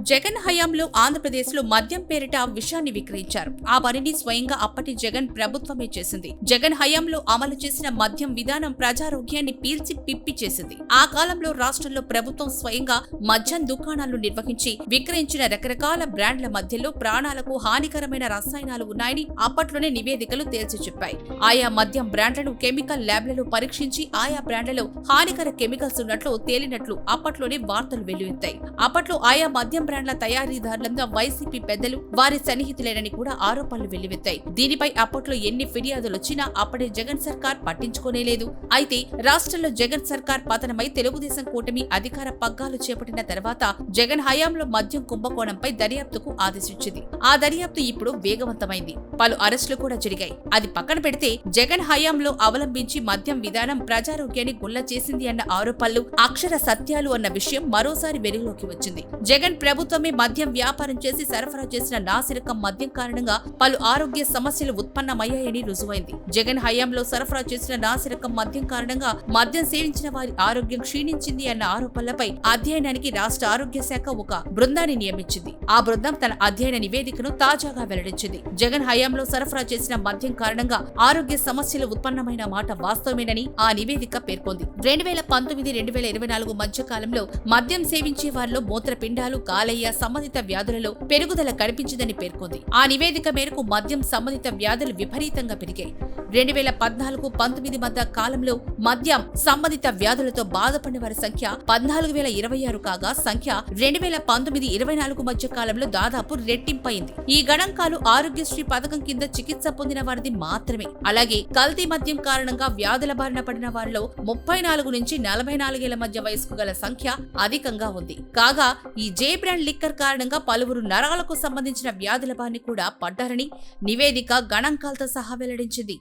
జగన్ హయాంలో ఆంధ్రప్రదేశ్లో మద్యం పేరిట విషాన్ని విక్రయించారు. ఆ పనిని స్వయంగా అప్పటి జగన్ ప్రభుత్వమే చేసింది. జగన్ హయాంలో అమలు చేసిన మద్యం విధానం ప్రజారోగ్యాన్ని పీల్చి పిప్పి చేసింది. ఆ కాలంలో రాష్ట్రంలో ప్రభుత్వం స్వయంగా మద్యం దుకాణాలను నిర్వహించి విక్రయించిన రకరకాల బ్రాండ్ల మధ్యలో ప్రాణాలకు హానికరమైన రసాయనాలు ఉన్నాయని అప్పట్లోనే నివేదికలు తేల్చి చెప్పాయి. ఆయా మద్యం బ్రాండ్లను కెమికల్ ల్యాబ్లలో పరీక్షించి ఆయా బ్రాండ్లలో హానికర కెమికల్స్ ఉన్నట్లు తేలినట్లు అప్పట్లోనే వార్తలు వెల్లువెత్తాయి. అప్పట్లో ఆయా మద్యం బ్రాండ్ల తయారీదారులంతా వైసీపీ పెద్దలు, వారి సన్నిహితులేనని కూడా ఆరోపణలు వెల్లువెత్తాయి. దీనిపై అప్పట్లో ఎన్ని ఫిర్యాదులు వచ్చినా అప్పటి జగన్ సర్కార్ పట్టించుకోనేలేదు. అయితే రాష్ట్రంలో జగన్ సర్కార్ పతనమై తెలుగుదేశం కూటమి అధికార పగ్గాలు చేపట్టిన తర్వాత జగన్ హయాంలో మద్యం కుంభకోణంపై దర్యాప్తుకు ఆదేశించింది. ఆ దర్యాప్తు ఇప్పుడు వేగవంతమైంది. పలు అరెస్టులు కూడా జరిగాయి. అది పక్కన పెడితే జగన్ హయాంలో అవలంబించి మద్యం విధానం ప్రజారోగ్యాన్ని గుల్ల చేసింది అన్న ఆరోపణలు అక్షర సత్యాలు అన్న విషయం మరోసారి వెలుగులోకి వచ్చింది. జగన్ ప్రభుత్వమే మద్యం వ్యాపారం చేసి సరఫరా చేసిన నాసిరకం మద్యం కారణంగా పలు ఆరోగ్య సమస్యలు ఉత్పన్నమయ్యాయని రుజువైంది. జగన్ హయాంలో సరఫరా చేసిన నాసిరకం మద్యం కారణంగా మద్యం సేవించిన వారి ఆరోగ్యం క్షీణించింది అన్న ఆరోపణలపై అధ్యయనానికి రాష్ట్ర ఆరోగ్య శాఖ ఒక బృందాన్ని నియమించింది. ఆ బృందం తన అధ్యయన నివేదికను తాజాగా వెల్లడించింది. జగన్ హయాంలో సరఫరా చేసిన మద్యం కారణంగా ఆరోగ్య సమస్యలు ఉత్పన్నమైన మాట వాస్తవమేనని ఆ నివేదిక పేర్కొంది. 2019-2024 మధ్య కాలంలో మద్యం సేవించే వారిలో మూత్రపిండాలు, కాలేయ సంబంధిత వ్యాధులలో పెరుగుదల కనిపించిందని పేర్కొంది. ఆ నివేదిక మేరకు మద్యం సంబంధిత వ్యాధులు విపరీతంగా పెరిగాయి. 2014-19 మధ్య కాలంలో మద్యం సంబంధిత వ్యాధులతో బాధపడిన వారి సంఖ్య 14,026 కాగా సంఖ్య 2019-24 మధ్య కాలంలో దాదాపు రెట్టింపైంది. ఈ గణాంకాలు ఆరోగ్యశ్రీ పథకం కింద చికిత్స పొందిన వారిది మాత్రమే. అలాగే కల్తీ మద్యం కారణంగా వ్యాధుల బారిన పడిన వారిలో 34 నుంచి 44 ఏళ్ల మధ్య వయస్కు గల సంఖ్య అధికంగా ఉంది. కాగా ఈ జే బ్రాండ్ లిక్కర్ కారణంగా పలువురు నరాలకు సంబంధించిన వ్యాధుల బారిన కూడా పడ్డారని నివేదిక గణాంకాలతో సహా వెల్లడించింది.